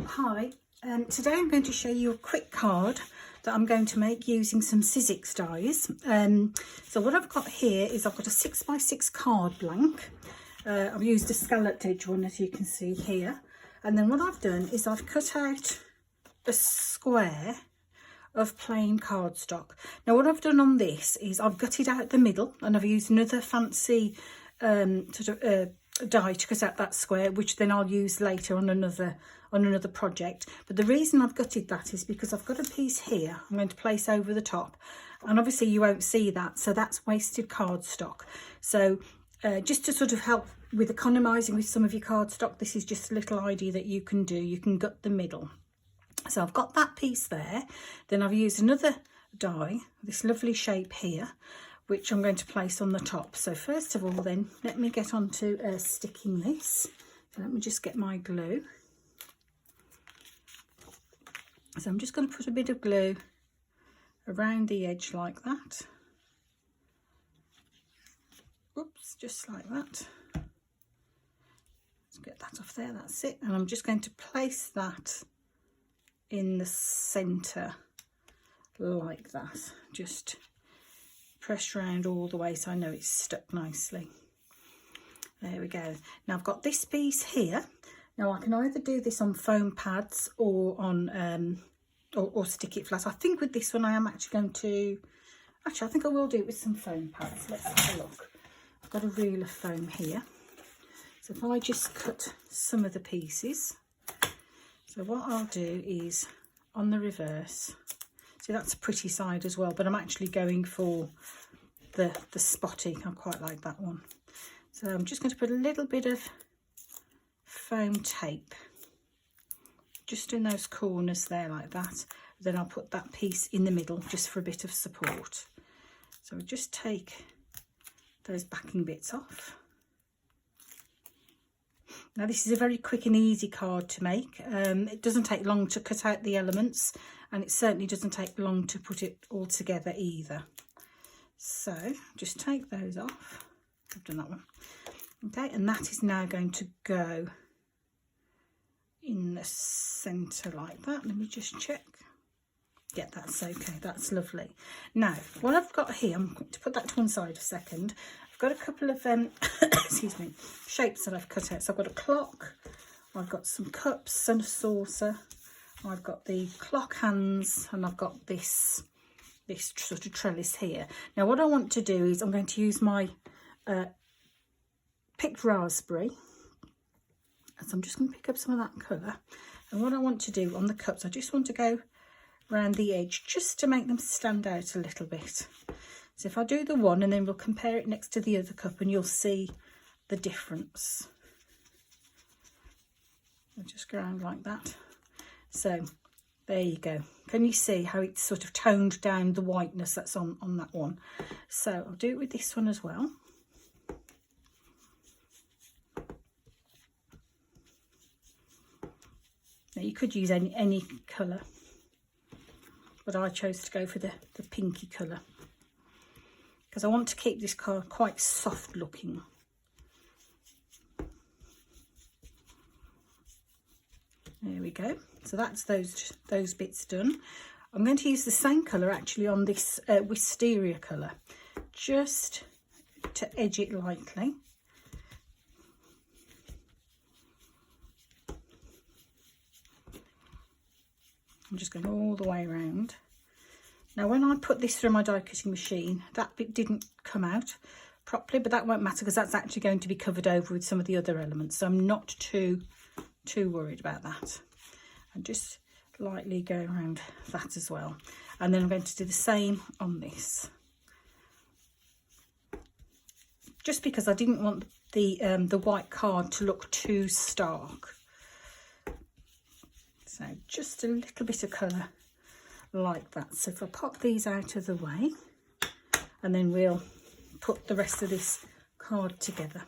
Hi, today I'm going to show you a quick card that I'm going to make using some Sizzix dies. So what I've got here is I've got a 6x6 card blank. I've used a scalloped edge one, as you can see here. And then what I've done is I've cut out a square of plain cardstock. Now what I've done on this is I've gutted out the middle and I've used another fancy die to cut out that square, which then I'll use later on another project. But the reason I've gutted that is because I've got a piece here I'm going to place over the top, and obviously you won't see that, so that's wasted cardstock. So just to sort of help with economizing with some of your cardstock, this is just a little idea that you can do. You can gut the middle. So I've got that piece there. Then I've used another die, this lovely shape here, which I'm going to place on the top. So first of all then, let me get on to sticking this. So let me just get my glue. So I'm just going to put a bit of glue around the edge like that. Oops, just like that. Let's get that off there, that's it. And I'm just going to place that in the centre like that. Just press round all the way so I know it's stuck nicely. There we go. Now I've got this piece here. Now I can either do this on foam pads or on or stick it flat. I think with this one I am actually going to, I think I will do it with some foam pads. Let's have a look. I've got a reel of foam here. So if I just cut some of the pieces. So what I'll do is on the reverse, so that's a pretty side as well, but I'm actually going for the spotty. I quite like that one. So I'm just going to put a little bit of foam tape just in those corners there like that. Then I'll put that piece in the middle just for a bit of support. So I'll just take those backing bits off. Now this is a very quick and easy card to make. It doesn't take long to cut out the elements, and it certainly doesn't take long to put it all together either. So just take those off. I've done that one. Okay, and that is now going to go in the centre like that. Let me just check. Yeah, that's okay, that's lovely. Now what I've got here, I'm going to put that to one side a second. I've got a couple of excuse me, shapes that I've cut out. So I've got a clock, I've got some cups and a saucer, I've got the clock hands, and I've got this sort of trellis here. Now what I want to do is I'm going to use my picked raspberry. So I'm just going to pick up some of that colour, and what I want to do on the cups, I just want to go around the edge just to make them stand out a little bit. So if I do the one, and then we'll compare it next to the other cup and you'll see the difference. I'll just go around like that. So there you go. Can you see how it's sort of toned down the whiteness that's on that one? So I'll do it with this one as well. Now you could use any colour, but I chose to go for the pinky colour because I want to keep this card quite soft looking. There we go. So that's those bits done. I'm going to use the same colour actually on this wisteria colour, just to edge it lightly. I'm just going all the way around. Now when I put this through my die cutting machine, that bit didn't come out properly, but that won't matter because that's actually going to be covered over with some of the other elements, so I'm not too worried about that. And just lightly go around that as well, and then I'm going to do the same on this, just because I didn't want the white card to look too stark. So just a little bit of colour like that. So if I pop these out of the way, and then we'll put the rest of this card together.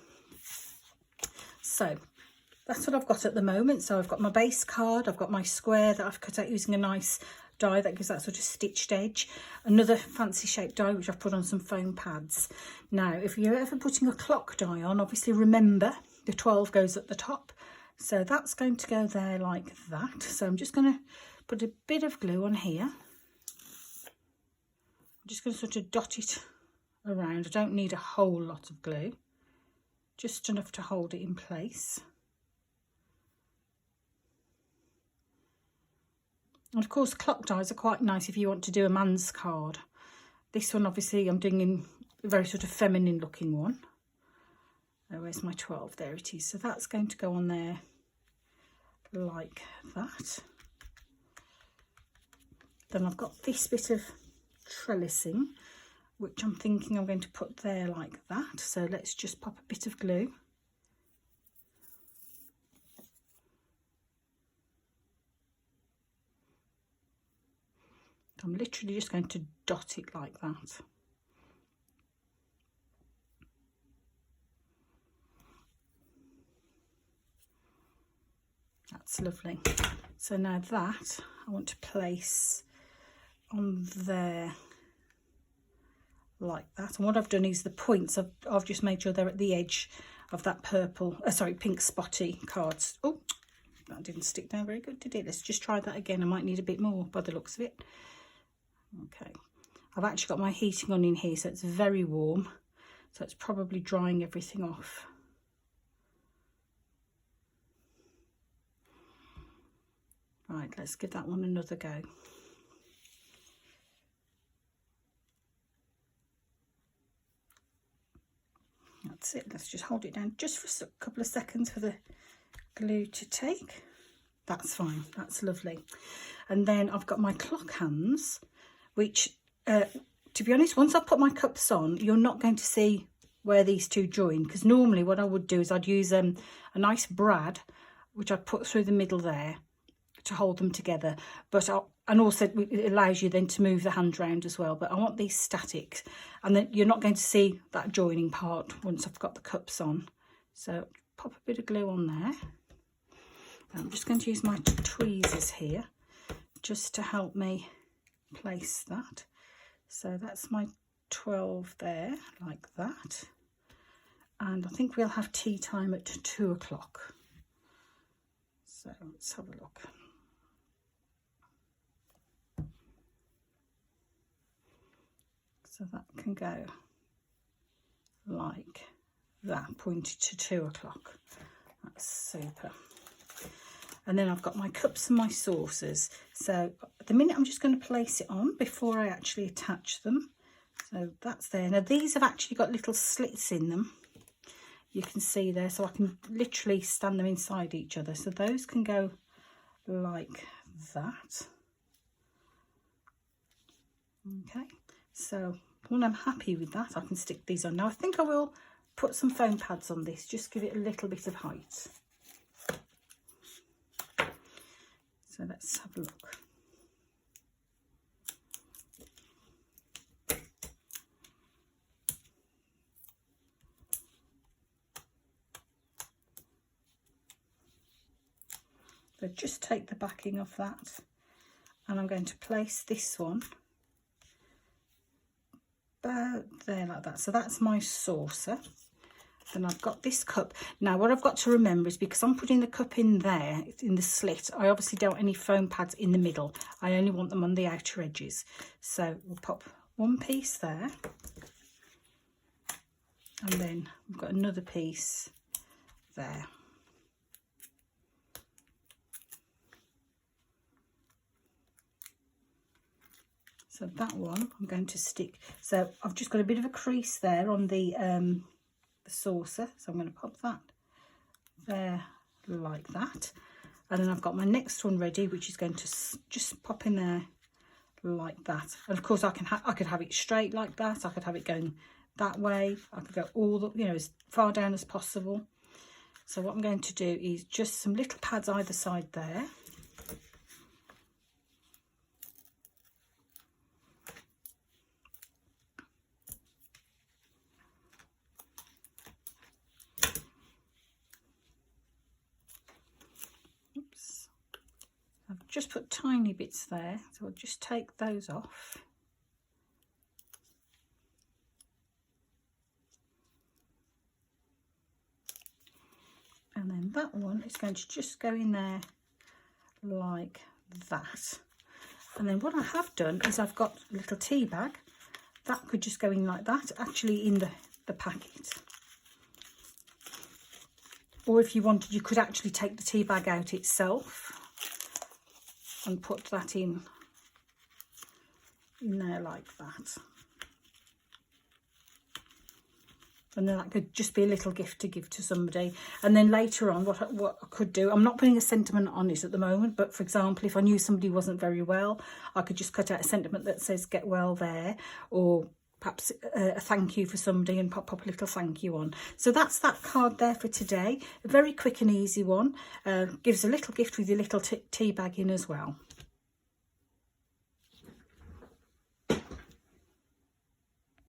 So that's what I've got at the moment. So I've got my base card, I've got my square that I've cut out using a nice die that gives that sort of stitched edge, another fancy shaped die which I've put on some foam pads. Now if you're ever putting a clock die on, obviously remember the 12 goes at the top, So that's going to go there like that. So I'm just going to put a bit of glue on here. I'm just going to sort of dot it around. I don't need a whole lot of glue, just enough to hold it in place. And of course clock dies are quite nice if you want to do a man's card. This one obviously I'm doing in a very sort of feminine looking one. Oh, where's my 12? There it is. So that's going to go on there like that. Then I've got this bit of trellising, which I'm thinking I'm going to put there like that. So let's just pop a bit of glue. I'm literally just going to dot it like that. That's lovely. So now that I want to place on there like that. And what I've done is the points, I've just made sure they're at the edge of that purple, pink spotty cards. Oh, that didn't stick down very good, did it? Let's just try that again. I might need a bit more by the looks of it. Okay, I've actually got my heating on in here, so it's very warm, so it's probably drying everything off. Right, let's give that one another go. That's it. Let's just hold it down just for a couple of seconds for the glue to take. That's fine. That's lovely. And then I've got my clock hands, which, to be honest, once I put my cups on, you're not going to see where these two join, because normally what I would do is I'd use a nice brad, which I'd put through the middle there to hold them together. But and also it allows you then to move the hand round as well. But I want these static, and then you're not going to see that joining part once I've got the cups on. So pop a bit of glue on there. I'm just going to use my tweezers here just to help me place that. So that's my 12 there, like that. And I think we'll have tea time at 2 o'clock. So let's have a look. So that can go like that, pointed to 2 o'clock. That's super. And then I've got my cups and my saucers. So at the minute I'm just going to place it on before I actually attach them. So that's there. Now these have actually got little slits in them. You can see there, so I can literally stand them inside each other. So those can go like that. Okay, so when I'm happy with that, I can stick these on. Now I think I will put some foam pads on this, just give it a little bit of height. So let's have a look. So just take the backing of that, and I'm going to place this one about there like that. So that's my saucer. Then I've got this cup. Now what I've got to remember is, because I'm putting the cup in there, in the slit, I obviously don't want any foam pads in the middle. I only want them on the outer edges. So we'll pop one piece there. And then we've got another piece there. So that one I'm going to stick. So I've just got a bit of a crease there on the saucer, so I'm going to pop that there like that. And then I've got my next one ready, which is going to just pop in there like that. And of course I could have it straight like that. I could have it going that way. I could go all the, as far down as possible. So what I'm going to do is just some little pads either side there. I've just put tiny bits there, so I'll just take those off. And then that one is going to just go in there like that. And then what I have done is I've got a little tea bag that could just go in like that, actually in the packet. Or if you wanted, you could actually take the tea bag out itself and put that in there like that. And then that could just be a little gift to give to somebody. And then later on, what I could do, I'm not putting a sentiment on it at the moment, but for example, if I knew somebody wasn't very well, I could just cut out a sentiment that says get well there, or perhaps a thank you for somebody and pop a little thank you on. So that's that card there for today. A very quick and easy one. Gives a little gift with your little tea bag in as well.